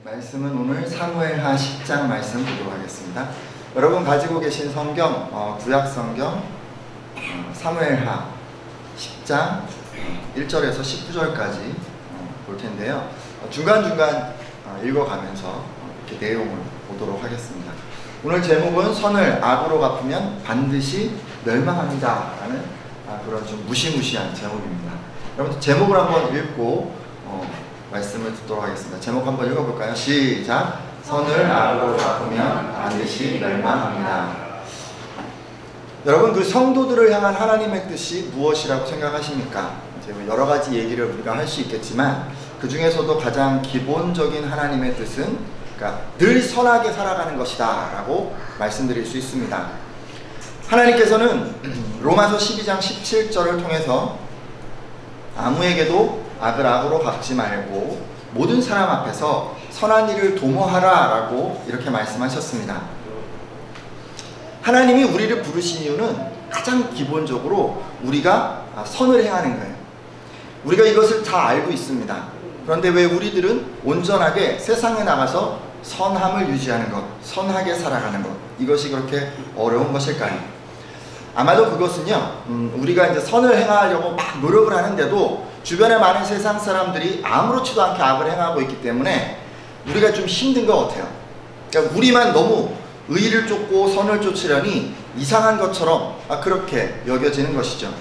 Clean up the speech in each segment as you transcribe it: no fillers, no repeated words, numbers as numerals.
말씀은 오늘 사무엘하 10장 말씀 보도록 하겠습니다. 여러분 가지고 계신 성경, 구약 성경 사무엘하 10장 1절에서 19절까지 볼 텐데요. 중간중간 읽어가면서 이렇게 내용을 보도록 하겠습니다. 오늘 제목은 선을 악으로 갚으면 반드시 멸망합니다 라는 그런 좀 무시무시한 제목입니다. 여러분 제목을 한번 읽고 말씀을 듣도록 하겠습니다. 제목 한번 읽어볼까요? 시작! 선을 악으로 갚으면 반드시 멸망합니다. 여러분 그 성도들을 향한 하나님의 뜻이 무엇이라고 생각하십니까? 여러 가지 얘기를 우리가 할 수 있겠지만 그 중에서도 가장 기본적인 하나님의 뜻은 늘 선하게 살아가는 것이다 라고 말씀드릴 수 있습니다. 하나님께서는 로마서 12장 17절을 통해서 아무에게도 악을 악으로 갚지 말고 모든 사람 앞에서 선한 일을 도모하라 라고 이렇게 말씀하셨습니다. 하나님이 우리를 부르신 이유는 가장 기본적으로 우리가 선을 행하는 거예요. 우리가 이것을 다 알고 있습니다. 그런데 왜 우리들은 온전하게 세상에 나가서 선함을 유지하는 것, 선하게 살아가는 것, 이것이 그렇게 어려운 것일까요? 아마도 그것은요, 우리가 이제 선을 행하려고 막 노력을 하는데도 주변에 많은 세상 사람들이 아무렇지도 않게 악을 행하고 있기 때문에 우리가 좀 힘든 것 같아요. 그러니까 우리만 너무 의를 쫓고 선을 쫓으려니 이상한 것처럼 그렇게 여겨지는 것이죠.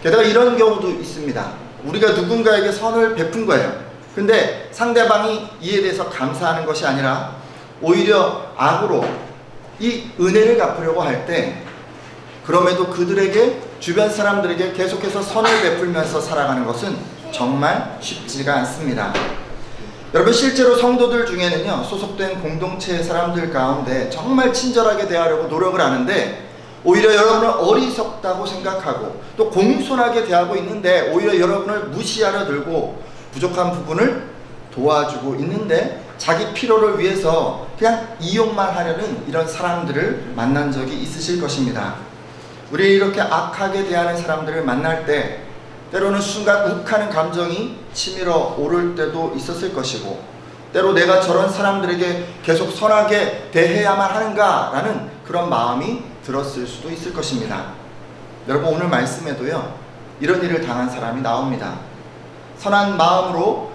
게다가 이런 경우도 있습니다. 우리가 누군가에게 선을 베푼 거예요. 근데 상대방이 이에 대해서 감사하는 것이 아니라 오히려 악으로 이 은혜를 갚으려고 할 때 그럼에도 그들에게 주변 사람들에게 계속해서 선을 베풀면서 살아가는 것은 정말 쉽지가 않습니다. 여러분 실제로 성도들 중에는요, 소속된 공동체의 사람들 가운데 정말 친절하게 대하려고 노력을 하는데 오히려 여러분을 어리석다고 생각하고 또 공손하게 대하고 있는데 오히려 여러분을 무시하려 들고 부족한 부분을 도와주고 있는데 자기 필요를 위해서 그냥 이용만 하려는 이런 사람들을 만난 적이 있으실 것입니다. 우리 이렇게 악하게 대하는 사람들을 만날 때 때로는 순간 욱하는 감정이 치밀어 오를 때도 있었을 것이고 때로 내가 저런 사람들에게 계속 선하게 대해야만 하는가 라는 그런 마음이 들었을 수도 있을 것입니다. 여러분 오늘 말씀에도요 이런 일을 당한 사람이 나옵니다. 선한 마음으로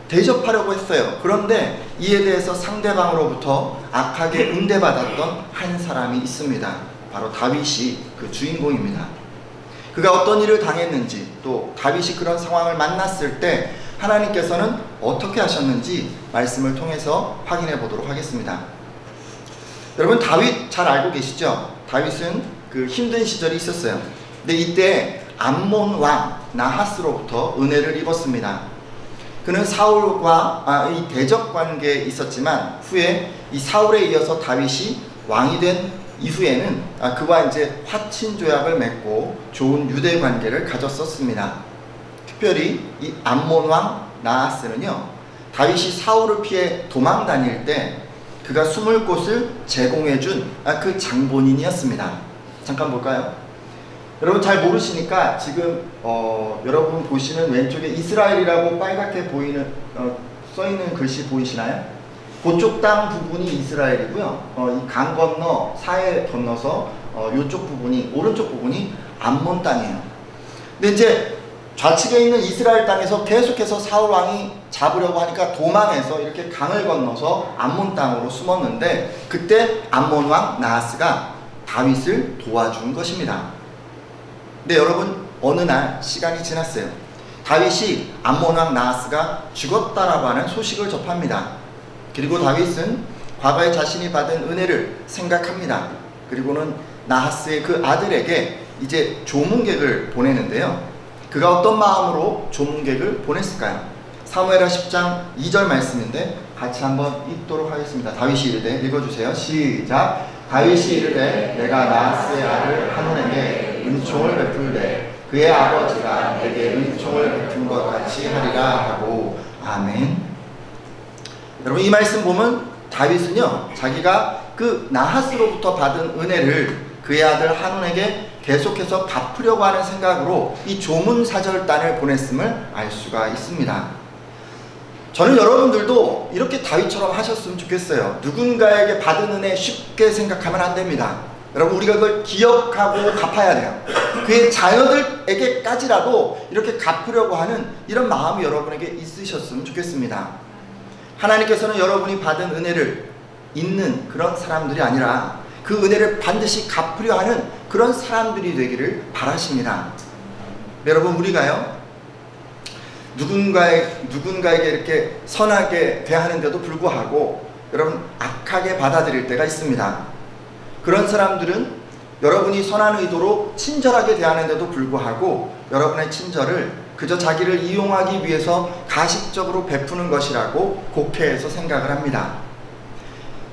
대접하려고 했어요. 그런데 이에 대해서 상대방으로부터 악하게 응대받았던 한 사람이 있습니다. 바로 다윗이 그 주인공입니다. 그가 어떤 일을 당했는지 또 다윗이 그런 상황을 만났을 때 하나님께서는 어떻게 하셨는지 말씀을 통해서 확인해 보도록 하겠습니다. 여러분 다윗 잘 알고 계시죠? 다윗은 그 힘든 시절이 있었어요. 근데 이때 암몬 왕 나하스로부터 은혜를 입었습니다. 그는 사울과 이 대적 관계에 있었지만 후에 이 사울에 이어서 다윗이 왕이 된 이후에는 그와 이제 화친 조약을 맺고 좋은 유대 관계를 가졌었습니다. 특별히 이 암몬 왕 나하스는요, 다윗이 사울을 피해 도망 다닐 때 그가 숨을 곳을 제공해준 그 장본인이었습니다. 잠깐 볼까요? 여러분 잘 모르시니까 지금 여러분 보시는 왼쪽에 이스라엘이라고 빨갛게 보이는 써있는 글씨 보이시나요? 그쪽 땅 부분이 이스라엘이고요. 이 강 건너 사해 건너서 이쪽 부분이 오른쪽 부분이 암몬 땅이에요. 근데 이제 좌측에 있는 이스라엘 땅에서 계속해서 사울 왕이 잡으려고 하니까 도망해서 이렇게 강을 건너서 암몬 땅으로 숨었는데 그때 암몬 왕 나하스가 다윗을 도와준 것입니다. 근데 여러분 어느 날 시간이 지났어요. 다윗이 암몬 왕 나하스가 죽었다라고 하는 소식을 접합니다. 그리고 다윗은 과거에 자신이 받은 은혜를 생각합니다. 그리고는 나하스의 그 아들에게 이제 조문객을 보내는데요. 그가 어떤 마음으로 조문객을 보냈을까요? 사무엘하 10장 2절 말씀인데 같이 한번 읽도록 하겠습니다. 다윗이 이르되 읽어주세요. 시작! 다윗이 이르되 내가 나하스의 아들 한온에게 은총을 베풀되 그의 아버지가 내게 은총을 베푼 것 같이 하리라 하고 아멘. 여러분 이 말씀 보면 다윗은요 자기가 그 나하스로부터 받은 은혜를 그의 아들 한온에게 계속해서 갚으려고 하는 생각으로 이 조문사절단을 보냈음을 알 수가 있습니다. 저는 여러분들도 이렇게 다윗처럼 하셨으면 좋겠어요. 누군가에게 받은 은혜 쉽게 생각하면 안 됩니다. 여러분, 우리가 그걸 기억하고 갚아야 돼요. 그의 자녀들에게까지라도 이렇게 갚으려고 하는 이런 마음이 여러분에게 있으셨으면 좋겠습니다. 하나님께서는 여러분이 받은 은혜를 잊는 그런 사람들이 아니라 그 은혜를 반드시 갚으려 하는 그런 사람들이 되기를 바라십니다. 여러분, 우리가요, 누군가에게 이렇게 선하게 대하는데도 불구하고 여러분 악하게 받아들일 때가 있습니다. 그런 사람들은 여러분이 선한 의도로 친절하게 대하는데도 불구하고 여러분의 친절을 그저 자기를 이용하기 위해서 가식적으로 베푸는 것이라고 곡해해서 생각을 합니다.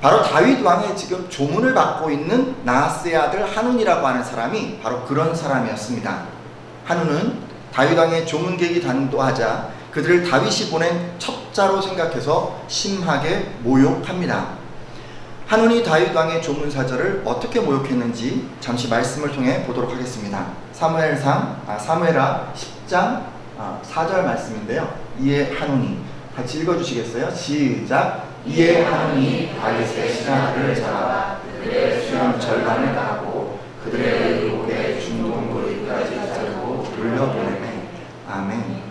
바로 다윗 왕의 지금 조문을 받고 있는 나하스의 아들 한운이라고 하는 사람이 바로 그런 사람이었습니다. 한운은 다윗 왕의 조문객이 단도하자 그들을 다윗이 보낸 첩자로 생각해서 심하게 모욕합니다. 한운이 다윗 왕의 조문사절을 어떻게 모욕했는지 잠시 말씀을 통해 보도록 하겠습니다. 사무엘하 10장 4절 말씀인데요. 이에 한운이, 같이 읽어주시겠어요? 시작. 이에 한운이 다윗의 신하들을 잡아 그들의 수염 절반을 까고 그들의 의복에 중동도리까지 자르고 돌려보내매. 아멘.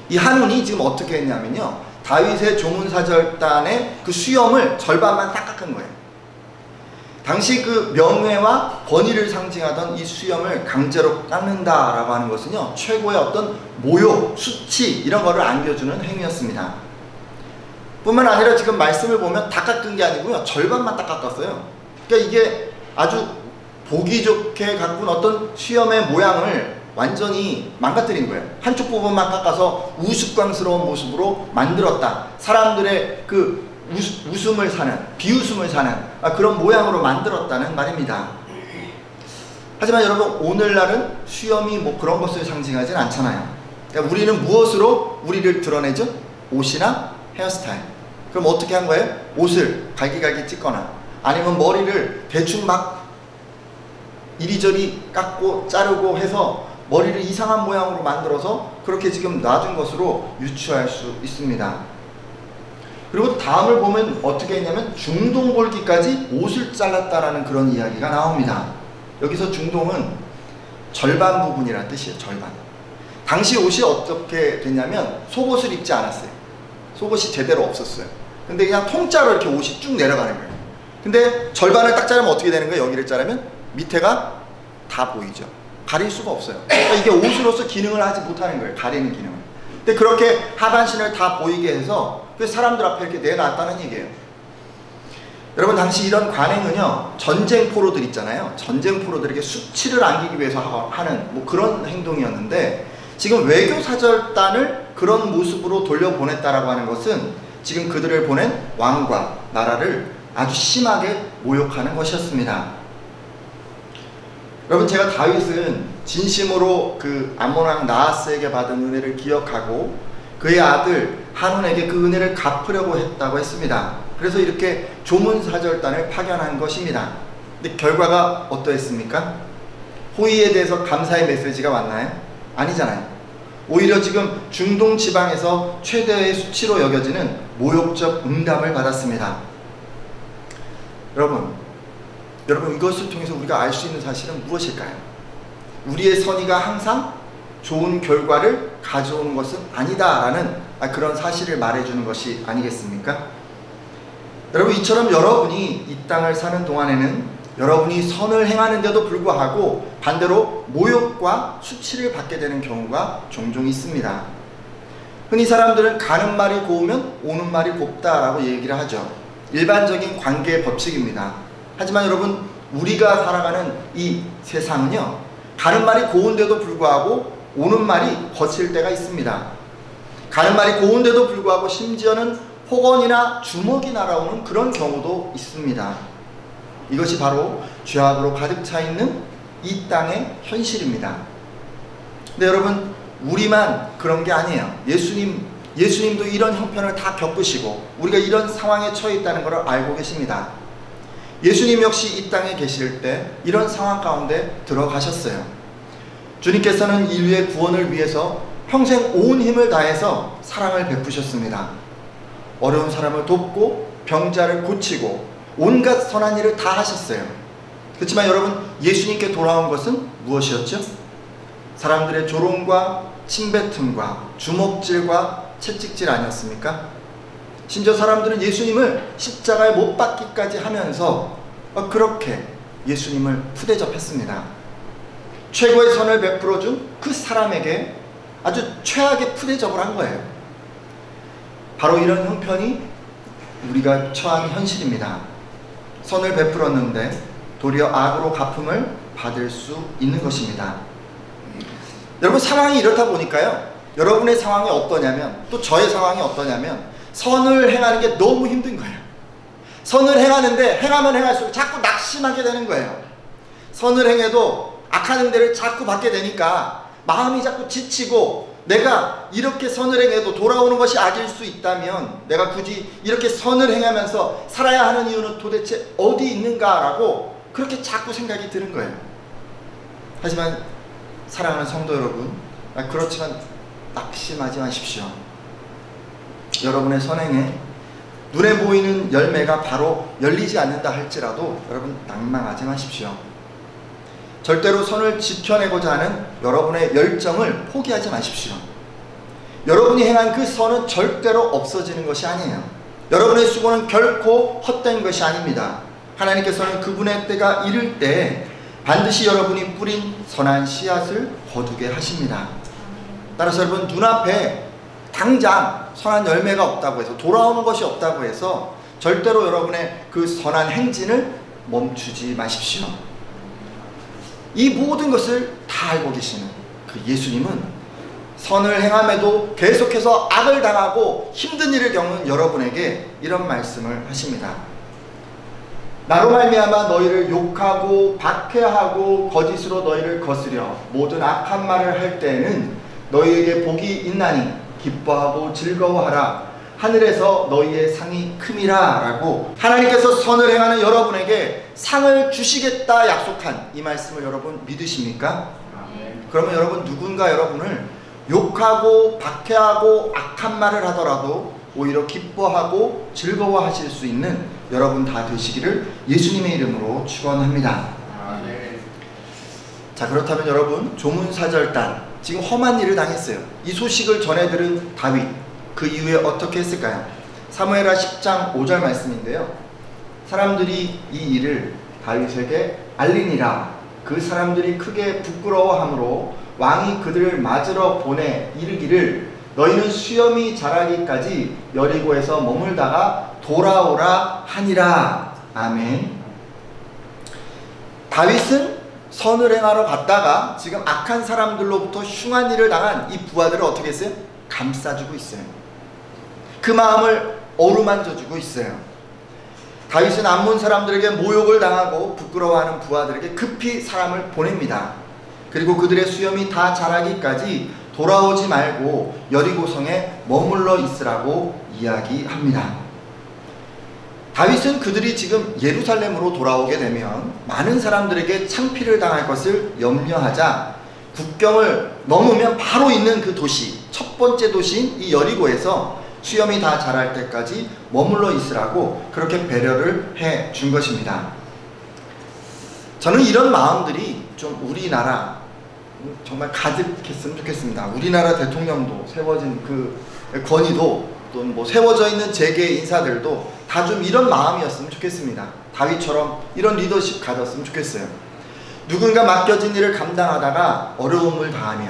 이 한운이 지금 어떻게 했냐면요, 다윗의 조문사절단의 그 수염을 절반만 딱 깎은 거예요. 당시 그 명예와 권위를 상징하던 이 수염을 강제로 깎는다라고 하는 것은요, 최고의 어떤 모욕, 수치 이런 거를 안겨주는 행위였습니다. 뿐만 아니라 지금 말씀을 보면 다 깎은 게 아니고요, 절반만 딱 깎았어요. 그러니까 이게 아주 보기 좋게 가꾼 어떤 수염의 모양을 완전히 망가뜨린 거예요. 한쪽 부분만 깎아서 우스꽝스러운 모습으로 만들었다. 사람들의 그 웃음을 사는, 비웃음을 사는 그런 모양으로 만들었다는 말입니다. 하지만 여러분, 오늘날은 수염이 뭐 그런 것을 상징하진 않잖아요. 그러니까 우리는 무엇으로 우리를 드러내죠? 옷이나 헤어스타일. 그럼 어떻게 한 거예요? 옷을 갈기갈기 찢거나 아니면 머리를 대충 막 이리저리 깎고 자르고 해서 머리를 이상한 모양으로 만들어서 그렇게 지금 놔둔 것으로 유추할 수 있습니다. 그리고 다음을 보면 어떻게 했냐면 중동볼기까지 옷을 잘랐다라는 그런 이야기가 나옵니다. 여기서 중동은 절반 부분이라는 뜻이에요. 절반. 당시 옷이 어떻게 됐냐면 속옷을 입지 않았어요. 속옷이 제대로 없었어요. 근데 그냥 통짜로 이렇게 옷이 쭉 내려가는 거예요. 근데 절반을 딱 자르면 어떻게 되는 거예요? 여기를 자르면 밑에가 다 보이죠. 가릴 수가 없어요. 그러니까 이게 옷으로서 기능을 하지 못하는 거예요. 가리는 기능을. 근데 그렇게 하반신을 다 보이게 해서 사람들 앞에 이렇게 내놨다는 얘기예요. 여러분, 당시 이런 관행은요, 전쟁 포로들 있잖아요. 전쟁 포로들에게 수치를 안기기 위해서 하는 뭐 그런 행동이었는데, 지금 외교사절단을 그런 모습으로 돌려보냈다라고 하는 것은 지금 그들을 보낸 왕과 나라를 아주 심하게 모욕하는 것이었습니다. 여러분, 제가 다윗은 진심으로 그 암몬 왕 나하스에게 받은 은혜를 기억하고 그의 아들 한운에게 그 은혜를 갚으려고 했다고 했습니다. 그래서 이렇게 조문사절단을 파견한 것입니다. 근데 결과가 어떠했습니까? 호의에 대해서 감사의 메시지가 왔나요? 아니잖아요. 오히려 지금 중동 지방에서 최대의 수치로 여겨지는 모욕적 응답을 받았습니다. 여러분, 이것을 통해서 우리가 알 수 있는 사실은 무엇일까요? 우리의 선의가 항상 좋은 결과를 가져오는 것은 아니다라는 그런 사실을 말해주는 것이 아니겠습니까? 여러분, 이처럼 여러분이 이 땅을 사는 동안에는 여러분이 선을 행하는데도 불구하고 반대로 모욕과 수치를 받게 되는 경우가 종종 있습니다. 흔히 사람들은 가는 말이 고우면 오는 말이 곱다라고 얘기를 하죠. 일반적인 관계의 법칙입니다. 하지만 여러분, 우리가 살아가는 이 세상은요, 가는 말이 고운데도 불구하고 오는 말이 거칠 때가 있습니다. 가는 말이 고운데도 불구하고 심지어는 폭언이나 주먹이 날아오는 그런 경우도 있습니다. 이것이 바로 죄악으로 가득 차 있는 이 땅의 현실입니다. 근데 여러분, 우리만 그런 게 아니에요. 예수님도 이런 형편을 다 겪으시고 우리가 이런 상황에 처해 있다는 것을 알고 계십니다. 예수님 역시 이 땅에 계실 때 이런 상황 가운데 들어가셨어요. 주님께서는 인류의 구원을 위해서 평생 온 힘을 다해서 사랑을 베푸셨습니다. 어려운 사람을 돕고 병자를 고치고 온갖 선한 일을 다 하셨어요. 그렇지만 여러분, 예수님께 돌아온 것은 무엇이었죠? 사람들의 조롱과 침뱉음과 주먹질과 채찍질 아니었습니까? 심지어 사람들은 예수님을 십자가에 못 박기까지 하면서 그렇게 예수님을 푸대접했습니다. 최고의 선을 베풀어준 그 사람에게 아주 최악의 푸대접을 한 거예요. 바로 이런 형편이 우리가 처한 현실입니다. 선을 베풀었는데 도리어 악으로 갚음을 받을 수 있는 것입니다. 여러분, 상황이 이렇다 보니까요, 여러분의 상황이 어떠냐면, 또 저의 상황이 어떠냐면, 선을 행하는 게 너무 힘든 거예요. 선을 행하는데 행하면 행할수록 자꾸 낙심하게 되는 거예요. 선을 행해도 악하는 데를 자꾸 받게 되니까 마음이 자꾸 지치고, 내가 이렇게 선을 행해도 돌아오는 것이 악일 수 있다면 내가 굳이 이렇게 선을 행하면서 살아야 하는 이유는 도대체 어디 있는가라고 그렇게 자꾸 생각이 드는 거예요. 하지만 사랑하는 성도 여러분, 그렇지만 낙심하지 마십시오. 여러분의 선행에 눈에 보이는 열매가 바로 열리지 않는다 할지라도 여러분, 낭망하지 마십시오. 절대로 선을 지켜내고자 하는 여러분의 열정을 포기하지 마십시오. 여러분이 행한 그 선은 절대로 없어지는 것이 아니에요. 여러분의 수고는 결코 헛된 것이 아닙니다. 하나님께서는 그분의 때가 이를 때 반드시 여러분이 뿌린 선한 씨앗을 거두게 하십니다. 따라서 여러분, 눈앞에 당장 선한 열매가 없다고 해서, 돌아오는 것이 없다고 해서 절대로 여러분의 그 선한 행진을 멈추지 마십시오. 이 모든 것을 다 알고 계시는 그 예수님은 선을 행함에도 계속해서 악을 당하고 힘든 일을 겪는 여러분에게 이런 말씀을 하십니다. 나로 말미암아 너희를 욕하고 박해하고 거짓으로 너희를 거스려 모든 악한 말을 할 때에는 너희에게 복이 있나니 기뻐하고 즐거워하라. 하늘에서 너희의 상이 큼이라 라고 하나님께서 선을 행하는 여러분에게 상을 주시겠다 약속한 이 말씀을 여러분 믿으십니까? 그러면 여러분, 누군가 여러분을 욕하고 박해하고 악한 말을 하더라도 오히려 기뻐하고 즐거워하실 수 있는 여러분 다 되시기를 예수님의 이름으로 축원합니다. 자, 그렇다면 여러분, 조문사절단, 지금 험한 일을 당했어요. 이 소식을 전해 들은 다윗, 그 이후에 어떻게 했을까요? 사무엘하 10장 5절 말씀인데요, 사람들이 이 일을 다윗에게 알리니라. 그 사람들이 크게 부끄러워하므로 왕이 그들을 맞으러 보내 이르기를 너희는 수염이 자라기까지 여리고에서 머물다가 돌아오라 하니라. 아멘. 다윗은 선을 행하러 갔다가 지금 악한 사람들로부터 흉한 일을 당한 이 부하들을 어떻게 했어요? 감싸주고 있어요. 그 마음을 어루만져주고 있어요. 다윗은 암몬 사람들에게 모욕을 당하고 부끄러워하는 부하들에게 급히 사람을 보냅니다. 그리고 그들의 수염이 다 자라기까지 돌아오지 말고 여리고성에 머물러 있으라고 이야기합니다. 다윗은 그들이 지금 예루살렘으로 돌아오게 되면 많은 사람들에게 창피를 당할 것을 염려하자 국경을 넘으면 바로 있는 그 도시, 첫 번째 도시인 이 여리고에서 수염이 다 자랄 때까지 머물러 있으라고 그렇게 배려를 해 준 것입니다. 저는 이런 마음들이 좀 우리나라 정말 가득했으면 좋겠습니다. 우리나라 대통령도 세워진 그 권위도 또 뭐 세워져 있는 재계 인사들도 다 좀 이런 마음이었으면 좋겠습니다. 다윗처럼 이런 리더십 가졌으면 좋겠어요. 누군가 맡겨진 일을 감당하다가 어려움을 당하며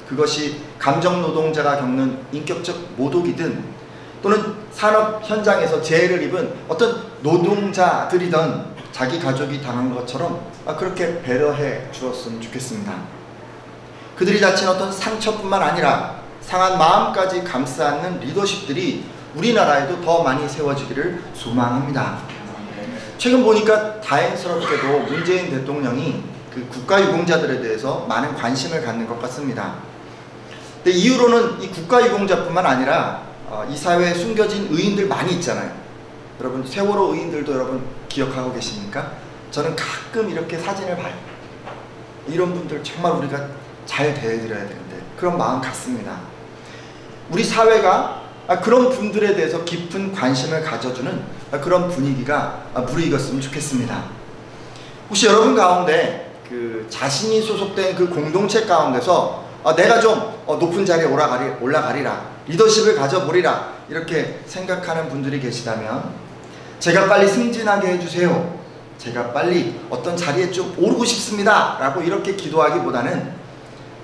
그것이 감정노동자가 겪는 인격적 모독이든 또는 산업 현장에서 재해를 입은 어떤 노동자들이든 자기 가족이 당한 것처럼 그렇게 배려해 주었으면 좋겠습니다. 그들이 다친 어떤 상처뿐만 아니라 상한 마음까지 감싸 안는 리더십들이 우리나라에도 더 많이 세워지기를 소망합니다. 최근 보니까 다행스럽게도 문재인 대통령이 그 국가유공자들에 대해서 많은 관심을 갖는 것 같습니다. 근데 이유로는 이 국가유공자뿐만 아니라 이 사회에 숨겨진 의인들 많이 있잖아요. 여러분, 세월호 의인들도 여러분 기억하고 계십니까? 저는 가끔 이렇게 사진을 봐요. 이런 분들 정말 우리가 잘 대해드려야 되는데 그런 마음 같습니다. 우리 사회가 그런 분들에 대해서 깊은 관심을 가져주는 그런 분위기가 무르익었으면 좋겠습니다. 혹시 여러분 가운데 그 자신이 소속된 그 공동체 가운데서 내가 좀 높은 자리에 올라가리라, 리더십을 가져보리라 이렇게 생각하는 분들이 계시다면 제가 빨리 승진하게 해주세요, 제가 빨리 어떤 자리에 좀 오르고 싶습니다 라고 이렇게 기도하기보다는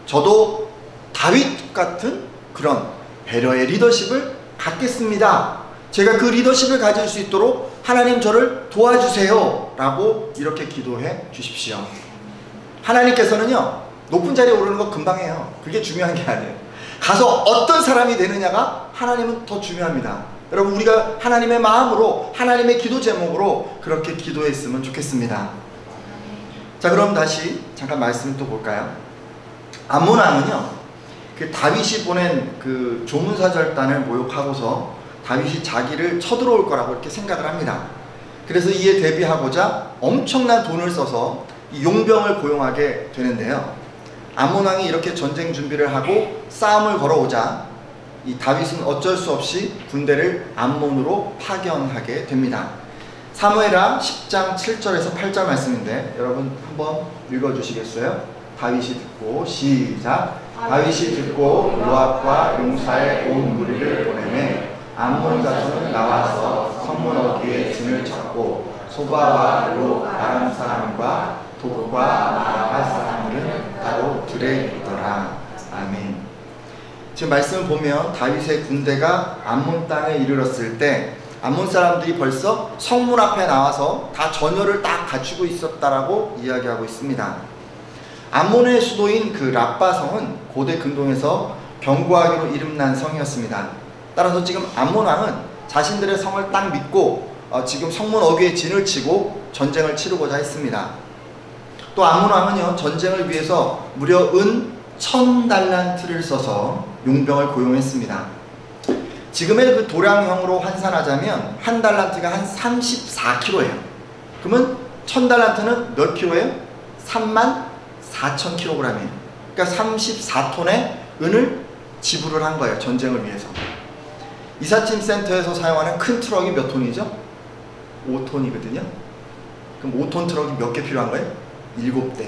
저도 다윗 같은 그런 배려의 리더십을 갖겠습니다, 제가 그 리더십을 가질 수 있도록 하나님 저를 도와주세요 라고 이렇게 기도해 주십시오. 하나님께서는요 높은 자리에 오르는 거 금방 해요. 그게 중요한 게 아니에요. 가서 어떤 사람이 되느냐가 하나님은 더 중요합니다. 여러분, 우리가 하나님의 마음으로, 하나님의 기도 제목으로 그렇게 기도했으면 좋겠습니다. 자, 그럼 다시 잠깐 말씀을 또 볼까요? 암몬 왕은요 그 다윗이 보낸 그 조문사절단을 모욕하고서 다윗이 자기를 쳐들어올 거라고 이렇게 생각을 합니다. 그래서 이에 대비하고자 엄청난 돈을 써서 이 용병을 고용하게 되는데요, 암몬 왕이 이렇게 전쟁 준비를 하고 싸움을 걸어오자 이 다윗은 어쩔 수 없이 군대를 암몬으로 파견하게 됩니다. 사무엘하 10장 7절에서 8절 말씀인데 여러분 한번 읽어주시겠어요? 다윗이 듣고, 시작. 다윗이 듣고 요압과 용사의 온 무리를 보내매 암몬 자손은 나와서 성문 어귀에 진을 쳤고 소바와 로 아람 사람과 돕과 마갈 사람들은 따로 들에 있더라. 아멘. 지금 말씀을 보면 다윗의 군대가 암몬 땅에 이르렀을 때 암몬 사람들이 벌써 성문 앞에 나와서 다 전열을 딱 갖추고 있었다라고 이야기하고 있습니다. 암몬의 수도인 그 랍바 성은 고대 근동에서 견고하기로 이름난 성이었습니다. 따라서 지금 암몬 왕은 자신들의 성을 딱 믿고 지금 성문 어귀에 진을 치고 전쟁을 치르고자 했습니다. 또 암몬 왕은요 전쟁을 위해서 무려 은 1000달란트를 써서 용병을 고용했습니다. 지금의 그 도량형으로 환산하자면 한 달란트가 한 34kg예요. 그러면 1000달란트는 몇 킬로예요? 34,000kg이에요. 그러니까 34톤의 은을 지불을 한 거예요, 전쟁을 위해서. 이삿짐 센터에서 사용하는 큰 트럭이 몇 톤이죠? 5톤이거든요. 그럼 5톤 트럭이 몇 개 필요한 거예요? 7대.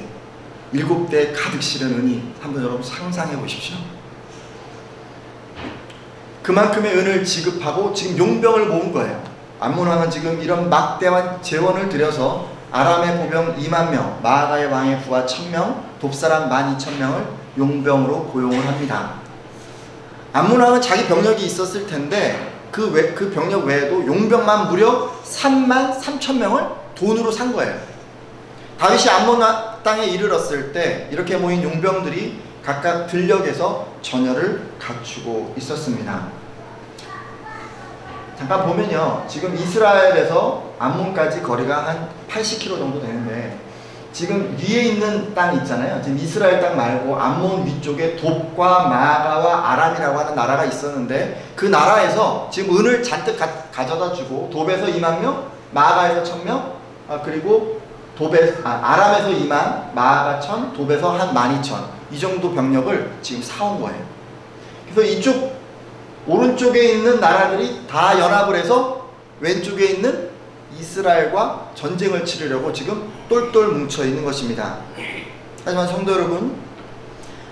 7대 가득 실은 은이 한번 여러분 상상해 보십시오. 그만큼의 은을 지급하고 지금 용병을 모은 거예요. 암몬 왕은 지금 이런 막대한 재원을 들여서 아람의 보병 20,000명, 마아가의 왕의 부하 1000명, 돕사람 12,000명을 용병으로 고용을 합니다. 암몬 왕은 자기 병력이 있었을 텐데 그 병력 외에도 용병만 무려 33,000명을 돈으로 산 거예요. 다윗이 암몬 땅에 이르렀을 때 이렇게 모인 용병들이 각각 들녘에서 전열을 갖추고 있었습니다. 잠깐 보면요, 지금 이스라엘에서 암몬까지 거리가 한 80km 정도 되는데 지금 위에 있는 땅 있잖아요. 지금 이스라엘 땅 말고 암몬 위쪽에 돕과 마아가와 아람이라고 하는 나라가 있었는데 그 나라에서 지금 은을 잔뜩 가져다 주고 돕에서 20,000명, 마아가에서 1000명, 그리고 아람에서 20,000, 마아가 1000, 돕에서 한 12,000, 이 정도 병력을 지금 사온 거예요. 그래서 이쪽 오른쪽에 있는 나라들이 다 연합을 해서 왼쪽에 있는 이스라엘과 전쟁을 치르려고 지금 똘똘 뭉쳐 있는 것입니다. 하지만 성도 여러분,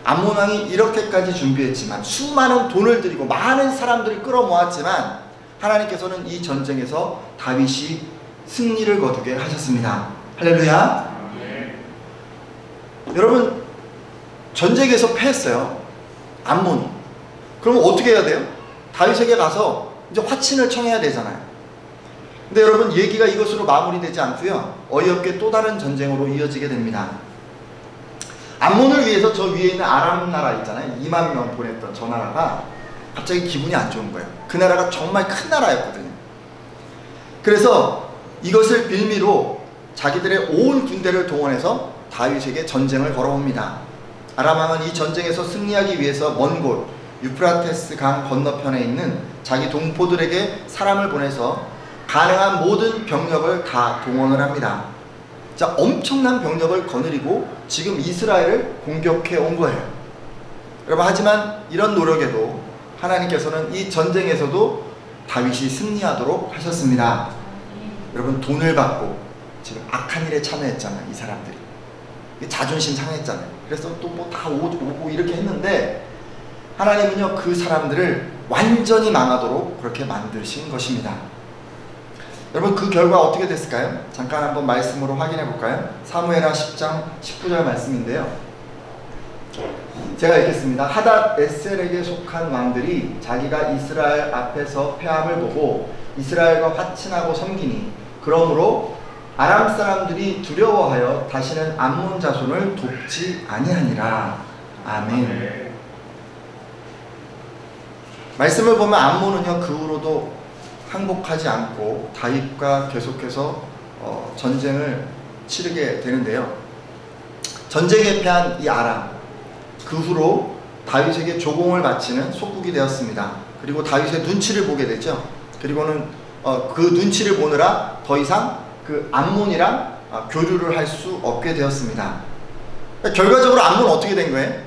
암몬 왕이 이렇게까지 준비했지만 수많은 돈을 들이고 많은 사람들을 끌어모았지만 하나님께서는 이 전쟁에서 다윗이 승리를 거두게 하셨습니다. 할렐루야. 여러분, 전쟁에서 패했어요, 암몬이. 그러면 어떻게 해야 돼요? 다윗에게 가서 이제 화친을 청해야 되잖아요. 근데 여러분, 얘기가 이것으로 마무리되지 않고요, 어이없게 또 다른 전쟁으로 이어지게 됩니다. 암몬을 위해서 저 위에 있는 아람 나라 있잖아요, 20,000명 보냈던 저 나라가 갑자기 기분이 안 좋은 거예요. 그 나라가 정말 큰 나라였거든요. 그래서 이것을 빌미로 자기들의 온 군대를 동원해서 다윗에게 전쟁을 걸어옵니다. 아람 왕은 이 전쟁에서 승리하기 위해서 먼 곳 유프라테스 강 건너편에 있는 자기 동포들에게 사람을 보내서 가능한 모든 병력을 다 동원을 합니다. 자, 엄청난 병력을 거느리고 지금 이스라엘을 공격해 온 거예요. 여러분, 하지만 이런 노력에도 하나님께서는 이 전쟁에서도 다윗이 승리하도록 하셨습니다. 여러분, 돈을 받고 지금 악한 일에 참여했잖아요. 이 사람들이 자존심 상했잖아요. 그래서 또 뭐 다 오고 이렇게 했는데 하나님은요, 그 사람들을 완전히 망하도록 그렇게 만드신 것입니다. 여러분, 그 결과 어떻게 됐을까요? 잠깐 한번 말씀으로 확인해 볼까요? 사무엘하 10장 19절 말씀인데요, 제가 읽겠습니다. 하닷 에셀에게 속한 왕들이 자기가 이스라엘 앞에서 패함을 보고 이스라엘과 화친하고 섬기니 그러므로 아람 사람들이 두려워하여 다시는 암몬 자손을 돕지 아니하니라. 아멘. 말씀을 보면 암몬은요, 그 후로도 항복하지 않고 다윗과 계속해서 전쟁을 치르게 되는데요, 전쟁에 패한 이 아람, 그 후로 다윗에게 조공을 바치는 속국이 되었습니다. 그리고 다윗의 눈치를 보게 되죠. 그리고는 그 눈치를 보느라 더 이상 그 암몬이랑 교류를 할 수 없게 되었습니다. 그러니까 결과적으로 암몬은 어떻게 된 거예요?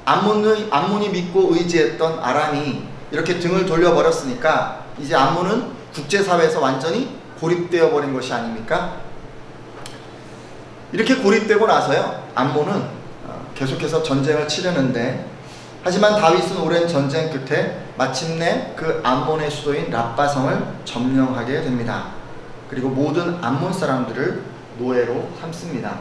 암몬이 믿고 의지했던 아람이 이렇게 등을 돌려버렸으니까 이제 암몬은 국제사회에서 완전히 고립되어 버린 것이 아닙니까? 이렇게 고립되고 나서요, 암몬은 계속해서 전쟁을 치르는데, 하지만 다윗은 오랜 전쟁 끝에 마침내 그 암몬의 수도인 랍바성을 점령하게 됩니다. 그리고 모든 암몬 사람들을 노예로 삼습니다.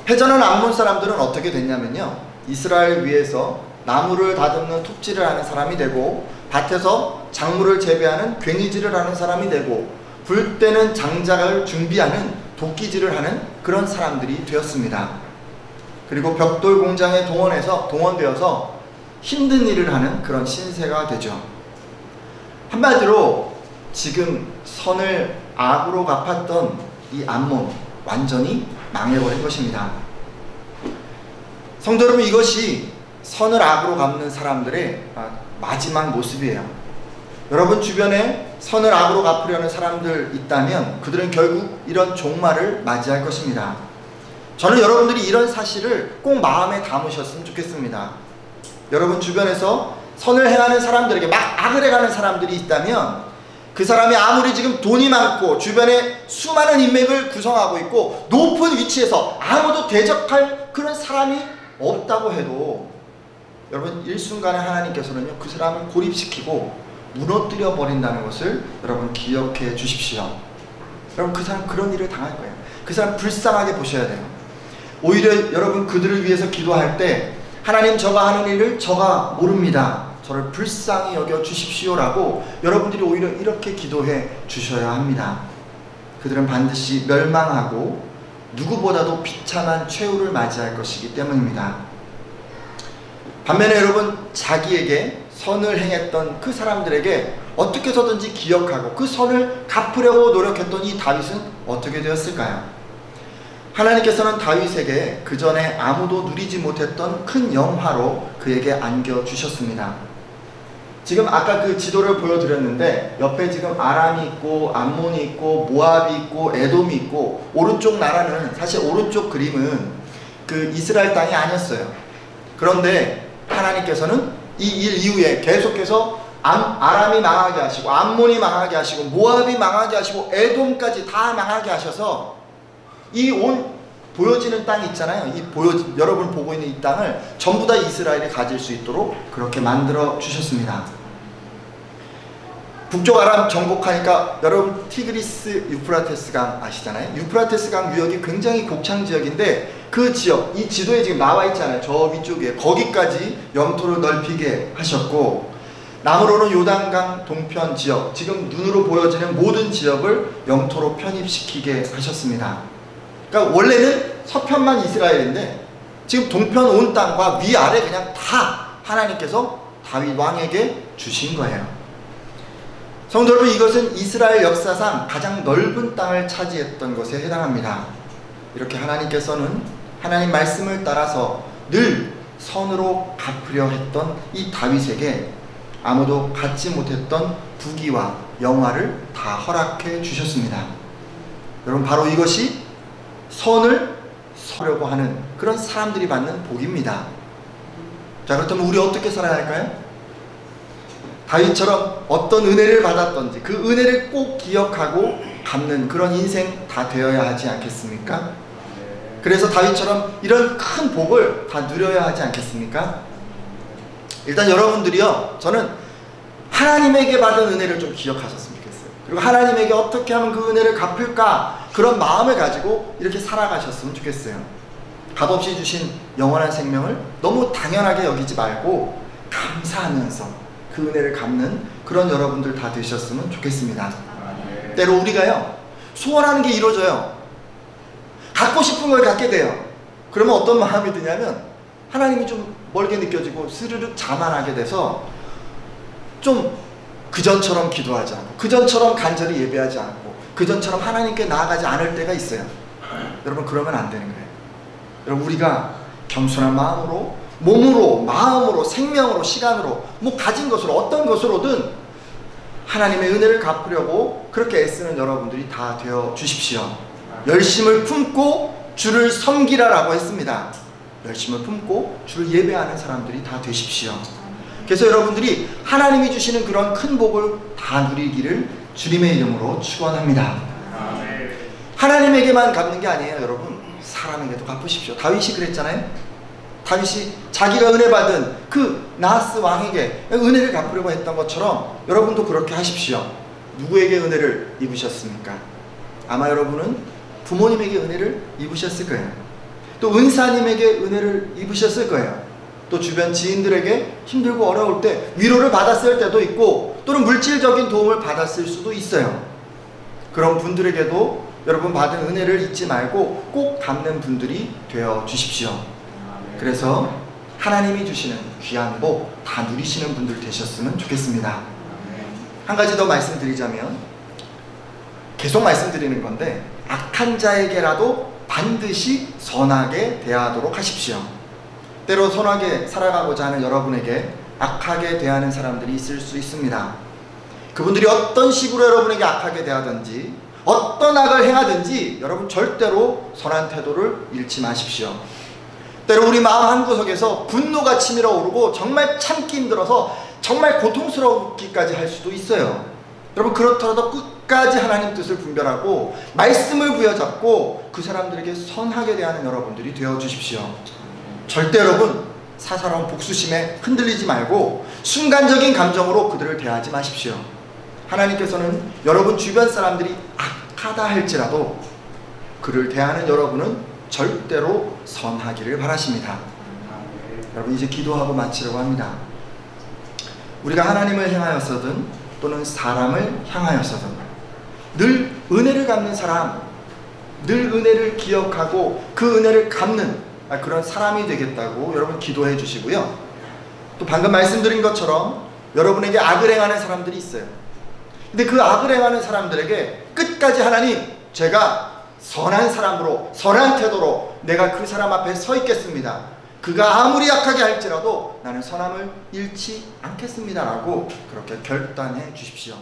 패전한 암몬 사람들은 어떻게 됐냐면요, 이스라엘 위에서 나무를 다듬는 톱질을 하는 사람이 되고, 밭에서 작물을 재배하는 괭이질을 하는 사람이 되고, 불 때는 장작을 준비하는 도끼질을 하는 그런 사람들이 되었습니다. 그리고 벽돌 공장에 동원되어서 힘든 일을 하는 그런 신세가 되죠. 한마디로 지금 선을 악으로 갚았던 이 암몬, 완전히 망해버린 것입니다. 성도 여러분, 이것이 선을 악으로 갚는 사람들의 마지막 모습이에요. 여러분 주변에 선을 악으로 갚으려는 사람들 있다면 그들은 결국 이런 종말을 맞이할 것입니다. 저는 여러분들이 이런 사실을 꼭 마음에 담으셨으면 좋겠습니다. 여러분 주변에서 선을 행하는 사람들에게 막 악을 해가는 사람들이 있다면, 그 사람이 아무리 지금 돈이 많고 주변에 수많은 인맥을 구성하고 있고 높은 위치에서 아무도 대적할 그런 사람이 없다고 해도, 여러분 일순간에 하나님께서는요, 그 사람을 고립시키고 무너뜨려 버린다는 것을 여러분 기억해 주십시오. 여러분, 그 사람 그런 일을 당할 거예요. 그 사람 불쌍하게 보셔야 돼요. 오히려 여러분 그들을 위해서 기도할 때, 하나님, 저가 하는 일을 저가 모릅니다, 저를 불쌍히 여겨 주십시오라고 여러분들이 오히려 이렇게 기도해 주셔야 합니다. 그들은 반드시 멸망하고 누구보다도 비참한 최후를 맞이할 것이기 때문입니다. 반면에 여러분, 자기에게 선을 행했던 그 사람들에게 어떻게 해서든지 기억하고 그 선을 갚으려고 노력했던 이 다윗은 어떻게 되었을까요? 하나님께서는 다윗에게 그 전에 아무도 누리지 못했던 큰 영화로 그에게 안겨주셨습니다. 지금 아까 그 지도를 보여드렸는데, 옆에 지금 아람이 있고 암몬이 있고 모압이 있고 에돔이 있고, 오른쪽 나라는, 사실 오른쪽 그림은 그 이스라엘 땅이 아니었어요. 그런데 하나님께서는 이 일 이후에 계속해서 아람이 망하게 하시고, 암몬이 망하게 하시고, 모압이 망하게 하시고, 에돔까지 다 망하게 하셔서 이 온 보여지는 땅이 있잖아요. 여러분 보고 있는 이 땅을 전부 다 이스라엘이 가질 수 있도록 그렇게 만들어 주셨습니다. 북쪽 아람 정복하니까, 여러분 티그리스 유프라테스 강 아시잖아요. 유프라테스 강 유역이 굉장히 곡창 지역인데, 그 지역, 이 지도에 지금 나와 있잖아요. 저 위쪽에, 거기까지 영토를 넓히게 하셨고, 남으로는 요단강 동편 지역, 지금 눈으로 보여지는 모든 지역을 영토로 편입시키게 하셨습니다. 그러니까 원래는 서편만 이스라엘인데 지금 동편 온 땅과 위아래 그냥 다 하나님께서 다윗 왕에게 주신 거예요. 성도 여러분, 이것은 이스라엘 역사상 가장 넓은 땅을 차지했던 것에 해당합니다. 이렇게 하나님께서는 하나님 말씀을 따라서 늘 선으로 갚으려 했던 이 다윗에게 아무도 갖지 못했던 부귀와 영화를 다 허락해 주셨습니다. 여러분, 바로 이것이 선을 서려고 하는 그런 사람들이 받는 복입니다. 자, 그렇다면 우리 어떻게 살아야 할까요? 다윗처럼 어떤 은혜를 받았던지 그 은혜를 꼭 기억하고 갚는 그런 인생 다 되어야 하지 않겠습니까? 그래서 다윗처럼 이런 큰 복을 다 누려야 하지 않겠습니까? 일단 여러분들이요, 저는 하나님에게 받은 은혜를 좀 기억하셨으면 좋겠어요. 그리고 하나님에게 어떻게 하면 그 은혜를 갚을까, 그런 마음을 가지고 이렇게 살아가셨으면 좋겠어요. 값없이 주신 영원한 생명을 너무 당연하게 여기지 말고 감사하면서 그 은혜를 갚는 그런 여러분들 다 되셨으면 좋겠습니다. 때로 우리가요, 소원하는 게 이루어져요. 갖고 싶은 걸 갖게 돼요. 그러면 어떤 마음이 드냐면 하나님이 좀 멀게 느껴지고 스르륵 자만하게 돼서 좀 그전처럼 기도하지 않고 그전처럼 간절히 예배하지 않고 그전처럼 하나님께 나아가지 않을 때가 있어요. 여러분, 그러면 안 되는 거예요. 여러분, 우리가 겸손한 마음으로, 몸으로, 마음으로, 생명으로, 시간으로, 뭐 가진 것으로, 어떤 것으로든 하나님의 은혜를 갚으려고 그렇게 애쓰는 여러분들이 다 되어 주십시오. 열심을 품고 주를 섬기라라고 했습니다. 열심을 품고 주를 예배하는 사람들이 다 되십시오. 그래서 여러분들이 하나님이 주시는 그런 큰 복을 다 누리기를 주님의 이름으로 축원합니다. 하나님에게만 갚는 게 아니에요, 여러분. 사람에게도 갚으십시오. 다윗이 그랬잖아요. 다윗이 자기가 은혜 받은 그 나하스 왕에게 은혜를 갚으려고 했던 것처럼 여러분도 그렇게 하십시오. 누구에게 은혜를 입으셨습니까? 아마 여러분은 부모님에게 은혜를 입으셨을 거예요. 또 은사님에게 은혜를 입으셨을 거예요. 또 주변 지인들에게 힘들고 어려울 때 위로를 받았을 때도 있고, 또는 물질적인 도움을 받았을 수도 있어요. 그런 분들에게도 여러분 받은 은혜를 잊지 말고 꼭 갚는 분들이 되어 주십시오. 그래서 하나님이 주시는 귀한 복 다 누리시는 분들 되셨으면 좋겠습니다. 한 가지 더 말씀드리자면, 계속 말씀드리는 건데, 악한 자에게라도 반드시 선하게 대하도록 하십시오. 때로 선하게 살아가고자 하는 여러분에게 악하게 대하는 사람들이 있을 수 있습니다. 그분들이 어떤 식으로 여러분에게 악하게 대하든지 어떤 악을 행하든지 여러분 절대로 선한 태도를 잃지 마십시오. 때로 우리 마음 한구석에서 분노가 치밀어 오르고 정말 참기 힘들어서 정말 고통스럽기까지 할 수도 있어요. 여러분, 그렇더라도 끝까지 하나님 뜻을 분별하고 말씀을 부여잡고 그 사람들에게 선하게 대하는 여러분들이 되어 주십시오. 절대 여러분 사사로운 복수심에 흔들리지 말고 순간적인 감정으로 그들을 대하지 마십시오. 하나님께서는 여러분 주변 사람들이 악하다 할지라도 그를 대하는 여러분은 절대로 선하기를 바라십니다. 여러분, 이제 기도하고 마치려고 합니다. 우리가 하나님을 향하여서든 또는 사람을 향하여서든 늘 은혜를 갚는 사람, 늘 은혜를 기억하고 그 은혜를 갚는 그런 사람이 되겠다고 여러분 기도해 주시고요. 또 방금 말씀드린 것처럼 여러분에게 악을 행하는 사람들이 있어요. 근데 그 악을 행하는 사람들에게 끝까지 하나님, 제가 선한 사람으로, 선한 태도로 내가 그 사람 앞에 서 있겠습니다. 그가 아무리 약하게 할지라도 나는 선함을 잃지 않겠습니다 라고 그렇게 결단해 주십시오.